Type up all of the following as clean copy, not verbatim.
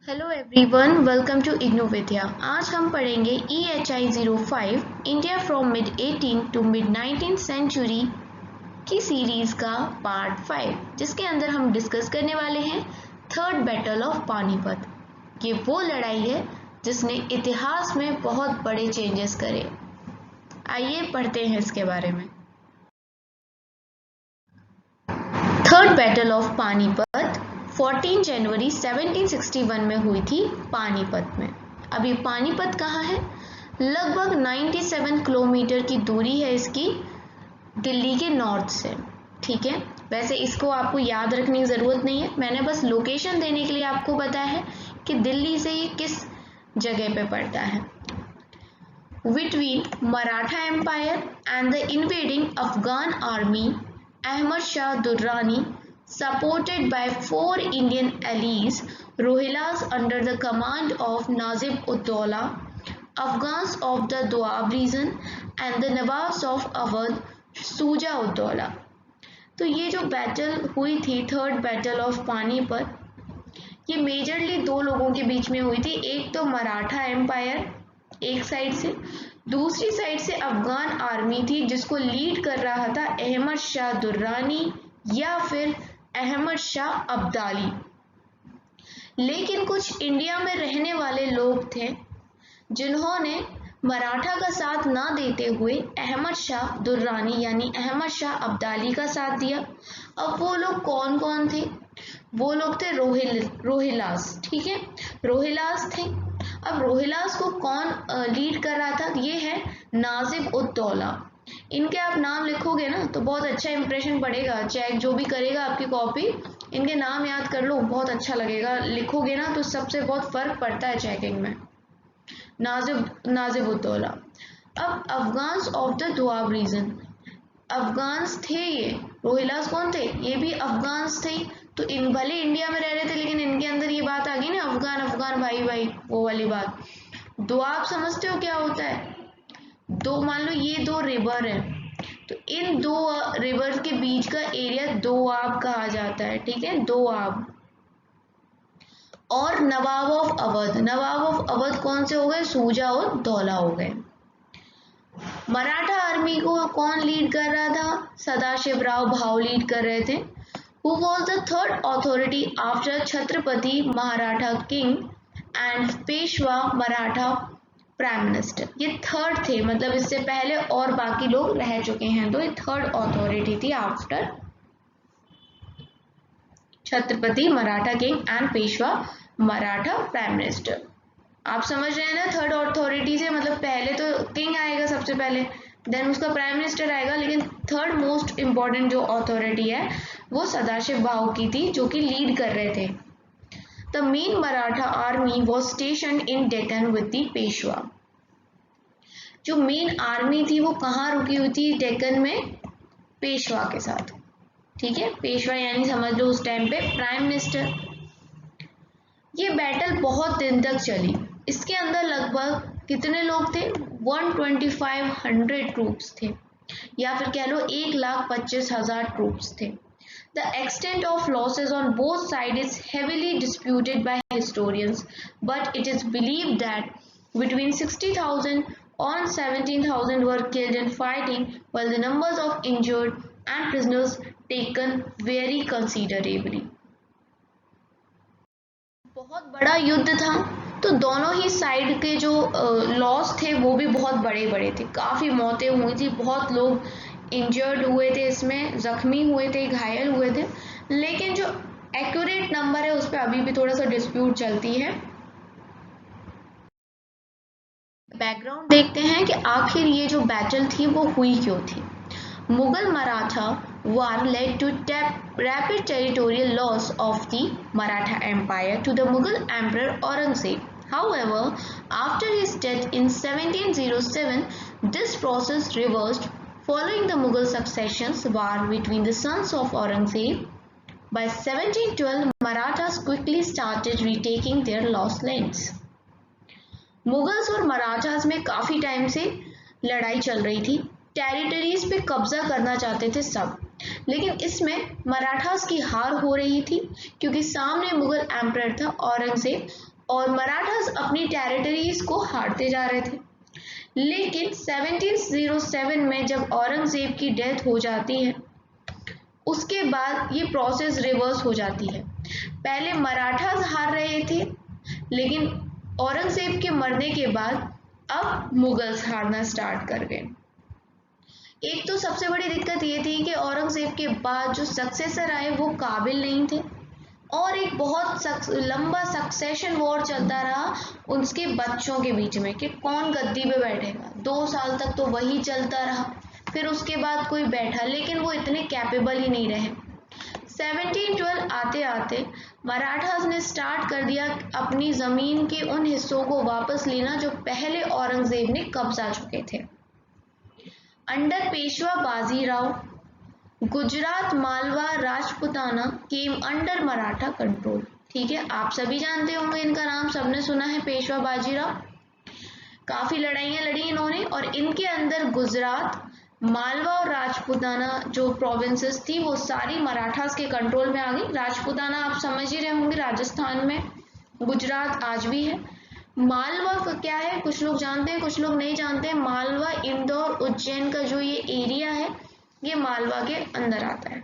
Hello everyone, welcome to Ignovidya. आज हम पढ़ेंगे EHI 05 India from mid 18 to mid 19th century की सीरीज का पार्ट 5, जिसके अंदर हम डिस्कस करने वाले हैं थर्ड बैटल ऑफ पानीपत। ये वो लड़ाई है जिसने इतिहास में बहुत बड़े चेंजेस करे। आइए पढ़ते हैं इसके बारे में। थर्ड बैटल ऑफ पानीपत 14 जनवरी 1761 में हुई थी पानीपत में। अभी पानीपत कहाँ है? लगभग 97 किलोमीटर की दूरी है इसकी दिल्ली के नॉर्थ से। ठीक है, वैसे इसको आपको याद रखने की ज़रूरत नहीं है, मैंने बस लोकेशन देने के लिए आपको बताया है कि दिल्ली से ये किस जगह पे पड़ता है। Between Maratha Empire and the invading Afghan army, Ahmad Shah Durrani, supported by 4 Indian allies, Rohillas under the command of Nazib-ud-Dawla, Afghans of the Doab region, and the Nawabs of Awadh, Shuja-ud-Dawla। तो ये जो battle हुई थी, third battle of Panipat, ये majorly दो लोगों के बीच में हुई थी। एक तो मराठा एम्पायर एक साइड से, दूसरी साइड से अफगान आर्मी थी जिसको लीड कर रहा था अहमद शाह दुर्रानी या फिर अहमद शाह अब्दाली। लेकिन कुछ इंडिया में रहने वाले लोग थे जिन्होंने मराठा का साथ ना देते हुए अहमद शाह दुर्रानी यानी अहमद शाह अब्दाली का साथ दिया। अब वो लोग कौन कौन थे? वो लोग थे रोहिलास। ठीक है, रोहिलास थे। अब रोहिलास को कौन लीड कर रहा था? ये है नाजिब-उद-दौला। इनके आप नाम लिखोगे ना तो बहुत अच्छा इंप्रेशन पड़ेगा। चेक जो भी करेगा आपकी कॉपी, इनके नाम याद कर लो, बहुत अच्छा लगेगा। लिखोगे ना तो सबसे बहुत फर्क पड़ता है चेकिंग में। नाजिब-उद-दौला। अब Afghans of the Doab region, Afghans थे ये। रोहिलास कौन थे? ये भी अफगान्स थे। तो इन भले इंडिया में रह रहे थे लेकिन इनके अंदर ये बात आ गई ना, अफगान अफगान भाई भाई, वो वाली बात। दोआब समझते हो क्या होता है? दो, मान लो ये दो रिवर है तो इन दो रिवर के बीच का एरिया दोआब कहा जाता है। ठीक है, दोआब। और नवाब ऑफ अवध, नवाब ऑफ अवध कौन से हो गए? सूजा और दौला हो गए। मराठा आर्मी को कौन लीड कर रहा था? सदाशिवराव भाऊ लीड कर रहे थे। Who was the third authority after Chhatrapati Maratha king and Peshwa Maratha prime minister? ये थर्ड थे, मतलब इससे पहले और बाकी लोग रह चुके हैं, तो ये थर्ड अथॉरिटी थी after Chhatrapati Maratha king and Peshwa Maratha prime minister. आप समझ रहे हैं ना? थर्ड अथॉरिटी से मतलब पहले तो किंग आएगा सबसे पहले, देन उसका प्राइम मिनिस्टर आएगा, लेकिन थर्ड मोस्ट इम्पॉर्टेंट जो अथॉरिटी है वो सदाशिव भाऊ की थी जो कि लीड कर रहे थे। The main Maratha army was station in Deccan with the Peshwa. जो मेन आर्मी थी वो कहाँ रुकी हुई थी? डेक्कन में पेशवा के साथ। ठीक है, पेशवा यानी समझ लो उस टाइम पे प्राइम मिनिस्टर। ये बैटल बहुत दिन तक चली। इसके अंदर लगभग कितने लोग थे? 12500 ट्रूप्स थे, या फिर कह लो 1,25,000 ट्रूप्स थे। The extent of losses on both sides is heavily disputed by historians, but it is believed that between 60,000 and 17,000 were killed in fighting, while the numbers of injured and prisoners taken vary considerably. बहुत बड़ा युद्ध था, तो दोनों ही side के जो loss थे वो भी बहुत बड़े बड़े थे। काफ़ी मौतें हुई थी, बहुत लोग इंजर्ड हुए थे, इसमें जख्मी हुए थे, घायल हुए थे। लेकिन जो एक्यूरेट नंबर है उस पर अभी भी थोड़ा सा डिस्प्यूट चलती है। बैकग्राउंड देखते हैं कि आखिर ये जो बैटल थी वो हुई क्यों थी। Mughal Maratha war led to rapid territorial loss of the Maratha Empire to the Mughal Emperor Aurangzeb. However, after his death in 1707, this process reversed following the Mughal succession war between the sons of Aurangzeb. By 1712, Marathas quickly started retaking their lost lands. Mughals और मराठास में काफ़ी time से लड़ाई चल रही थी, territories पे कब्जा करना चाहते थे सब, लेकिन इसमें मराठास की हार हो रही थी क्योंकि सामने मुगल एम्परर था औरंगजेब और मराठास अपनी टेरिटरीज को हारते जा रहे थे। लेकिन 1707 में जब औरंगजेब की डेथ हो जाती है, उसके बाद ये प्रोसेस रिवर्स हो जाती है। पहले मराठास हार रहे थे, लेकिन औरंगजेब के मरने के बाद अब मुगल्स हारना स्टार्ट कर गए। एक तो सबसे बड़ी दिक्कत ये थी कि औरंगजेब के बाद जो सक्सेसर आए वो काबिल नहीं थे, और एक बहुत लंबा सक्सेशन वॉर चलता रहा उसके बच्चों के बीच में कि कौन गद्दी पे बैठेगा। 2 साल तक तो वही चलता रहा, फिर उसके बाद कोई बैठा, लेकिन वो इतने कैपेबल ही नहीं रहे। 1712 आते आते मराठास ने स्टार्ट कर दिया अपनी ज़मीन के उन हिस्सों को वापस लेना जो पहले औरंगजेब ने कब्जा चुके थे। Under Peshwa Bajirao, Gujarat Malwa Rajputana came under Maratha control. ठीक है, आप सभी जानते होंगे इनका नाम, सबने सुना है, पेशवा बाजीराव। काफ़ी लड़ाइयाँ लड़ी इन्होंने, और इनके अंदर गुजरात, मालवा और राजपुताना जो प्रोविंसेस थी वो सारी मराठास के कंट्रोल में आ गई। राजपुताना आप समझ ही रहे होंगे, राजस्थान में। गुजरात आज भी है। मालवा का क्या है, कुछ लोग जानते हैं कुछ लोग नहीं जानते हैं। मालवा इंदौर उज्जैन का जो ये एरिया है, ये मालवा के अंदर आता है।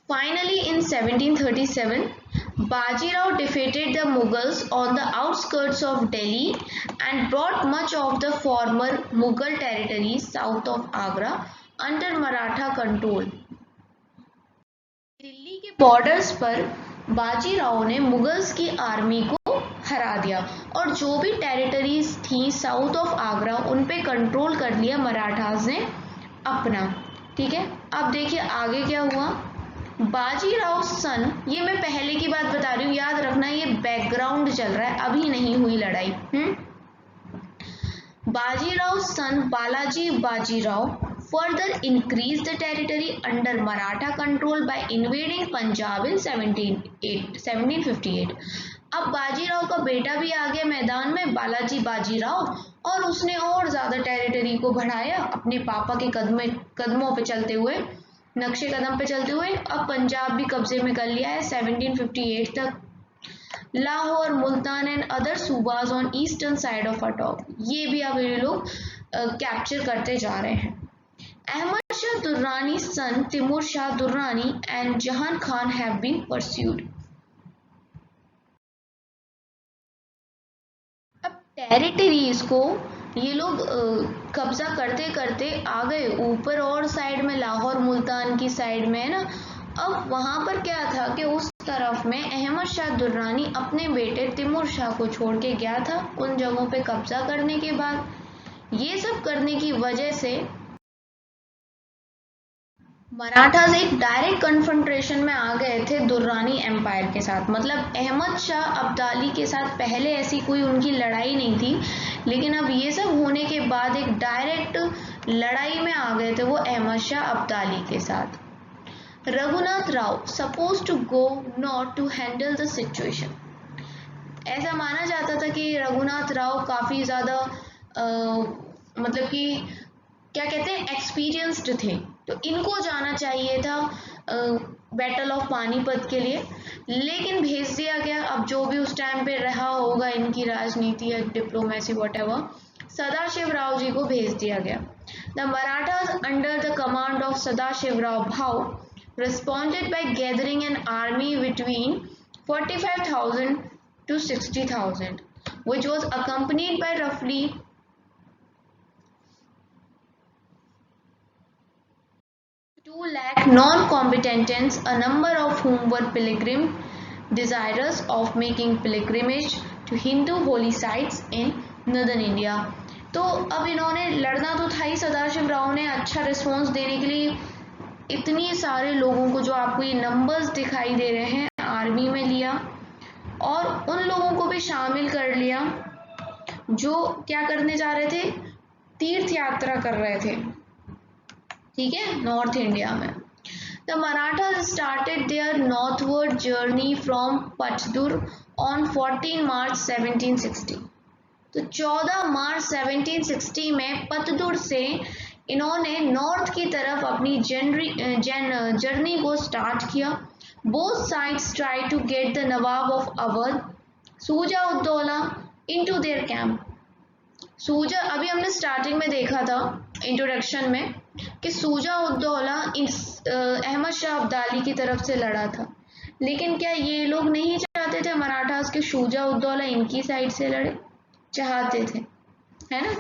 Finally, in 1737, Bajirao defeated the Mughals on the outskirts of Delhi and brought much of the former Mughal territories south of Agra under Maratha control. Delhi के बॉर्डर्स पर बाजीराव ने मुगल्स की आर्मी को हरा दिया, और जो भी टेरिटरीज थी साउथ ऑफ आगरा उन पे कंट्रोल कर लिया मराठास ने अपना। ठीक है, अब देखिए आगे क्या हुआ। बाजीराव सन, ये मैं पहले की बात बता रही हूँ, याद रखना ये बैकग्राउंड चल रहा है, अभी नहीं हुई लड़ाई। बाजीराव सन Balaji Bajirao further increased the territory under Maratha control by invading Punjab in 1758। अब बाजीराव का बेटा भी आ गया मैदान में, बालाजी बाजीराव, और उसने और ज़्यादा टेरिटरी को बढ़ाया अपने पापा के कदमों पे चलते हुए, नक्शे कदम पे चलते हुए। अब पंजाब भी कब्जे में कर लिया है 1758 तक। Lahore, Multan and other subahs on eastern side of Attock, ये भी अब ये लोग कैप्चर करते जा रहे हैं। अहमद शाह दुर्रानी सन तिमूर शाह दुर्रानी एंड जहान खान हैव बीन परस्यूड। अब टेरिटरीज को ये लोग कब्जा करते करते आ गए ऊपर, और साइड में लाहौर मुल्तान की साइड में है ना। अब वहां पर क्या था कि उस तरफ में अहमद शाह दुर्रानी अपने बेटे तिमूर शाह को छोड़ के गया था उन जगहों पे कब्जा करने के बाद। ये सब करने की वजह से मराठास एक डायरेक्ट कन्फ्रंटेशन में आ गए थे दुर्रानी एम्पायर के साथ। मतलब अहमद शाह अब्दाली के साथ पहले ऐसी कोई उनकी लड़ाई नहीं थी, लेकिन अब ये सब होने के बाद एक डायरेक्ट लड़ाई में आ गए थे वो अहमद शाह अब्दाली के साथ। Raghunath Rao supposed to go north to handle the situation. ऐसा माना जाता था कि रघुनाथ राव काफ़ी ज़्यादा मतलब कि क्या कहते हैं एक्सपीरियंस्ड थे, तो इनको जाना चाहिए था बैटल ऑफ पानीपत के लिए, लेकिन भेज दिया गया। अब जो भी उस टाइम पे रहा होगा इनकी राजनीति या डिप्लोमेसी व्हाटएवर, सदाशिवराव जी को भेज दिया गया। The Marathas under the command of Sadashivrao भाव responded by gathering an army between 45,000 to 60,000, which was accompanied by roughly 2 lakh non-combatants, a number of whom were pilgrim desirous of making pilgrimage to Hindu holy sites in northern India। तो अब इन्होंने लड़ना तो था ही, सदाशिवराव ने अच्छा response देने के लिए इतनी सारे लोगों को, जो आपको ये नंबर्स दिखाई दे रहे हैं, आर्मी में लिया, और उन लोगों को भी शामिल कर लिया जो क्या करने जा रहे थे, तीर्थ यात्रा कर रहे थे। ठीक है, नॉर्थ इंडिया में। The Marathas started their northward journey from पचदुर ऑन 14 मार्च 1760। तो 14 मार्च 1760 में पतदुर से इन्होंने नॉर्थ की तरफ अपनी जर्नी को स्टार्ट किया। Both sides try to get the nawab of Awadh Suja ud Dawla into their camp. सूजा, अभी हमने स्टार्टिंग में देखा था इंट्रोडक्शन में कि सूजा उद दौला अहमद शाह अब्दाली की तरफ से लड़ा था, लेकिन क्या ये लोग नहीं चाहते थे मराठास के सूजा उद दौला इनकी साइड से लड़े? चाहते थे, है ना?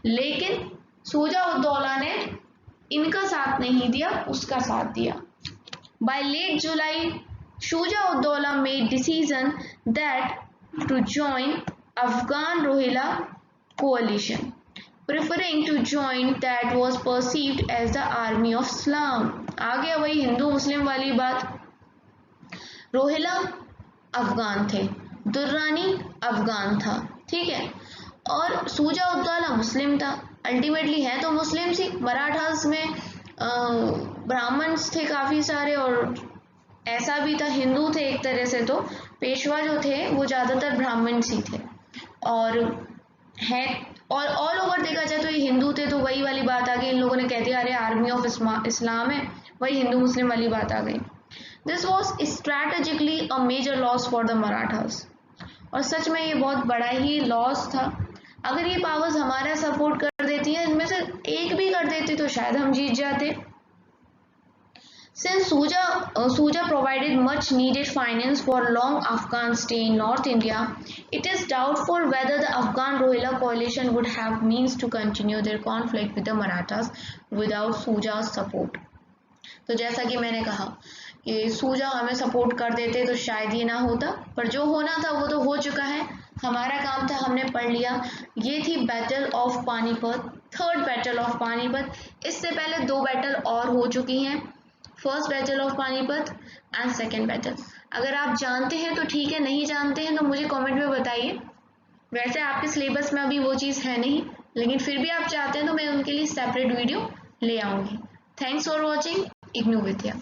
लेकिन सूजा उद दौला ने इनका साथ नहीं दिया, उसका साथ दिया। By let July Shuja ud Daula made decision that to join Afghan Rohilla coalition, preferring to join that was perceived as the army of Islam. आ गया वही हिंदू मुस्लिम वाली बात। रोहिला अफगान थे, दुर्रानी अफगान था, ठीक है, और सूजा उद दौला मुस्लिम था। अल्टीमेटली है तो मुस्लिम सी। मराठास में ब्राह्मण्स थे काफ़ी सारे और ऐसा भी था हिंदू थे एक तरह से, तो पेशवा जो थे वो ज़्यादातर ब्राह्मण सी थे और है, और ऑल ओवर देखा जाए तो ये हिंदू थे, तो वही वाली बात आ गई। इन लोगों ने कह दिया अरे आर्मी ऑफ इस्लाम है, वही हिंदू मुस्लिम वाली बात आ गई। This was strategically a major loss for the Marathas, और सच में ये बहुत बड़ा ही लॉस था। अगर ये पावर्स हमारा सपोर्ट कर देती हैं, इनमें से एक भी कर देती तो शायद हम जीत जाते। Since Suja provided much needed finance for long Afghan stay in North India, it is doubtful whether the Afghan Rohilla coalition would have means to continue their conflict with the Marathas without Suja's support. तो जैसा कि मैंने कहा कि सूजा हमें support कर देते तो शायद ये ना होता, पर जो होना था वो तो हो चुका है। हमारा काम था, हमने पढ़ लिया। ये थी battle of Panipat, third battle of Panipat. इससे पहले 2 बैटल और हो चुकी हैं, first battle of Panipat and second battle. अगर आप जानते हैं तो ठीक है, नहीं जानते हैं तो मुझे कमेंट में बताइए। वैसे आपके सिलेबस में अभी वो चीज़ है नहीं, लेकिन फिर भी आप चाहते हैं तो मैं उनके लिए सेपरेट वीडियो ले आऊँगी। Thanks for watching IGNOU Vidya.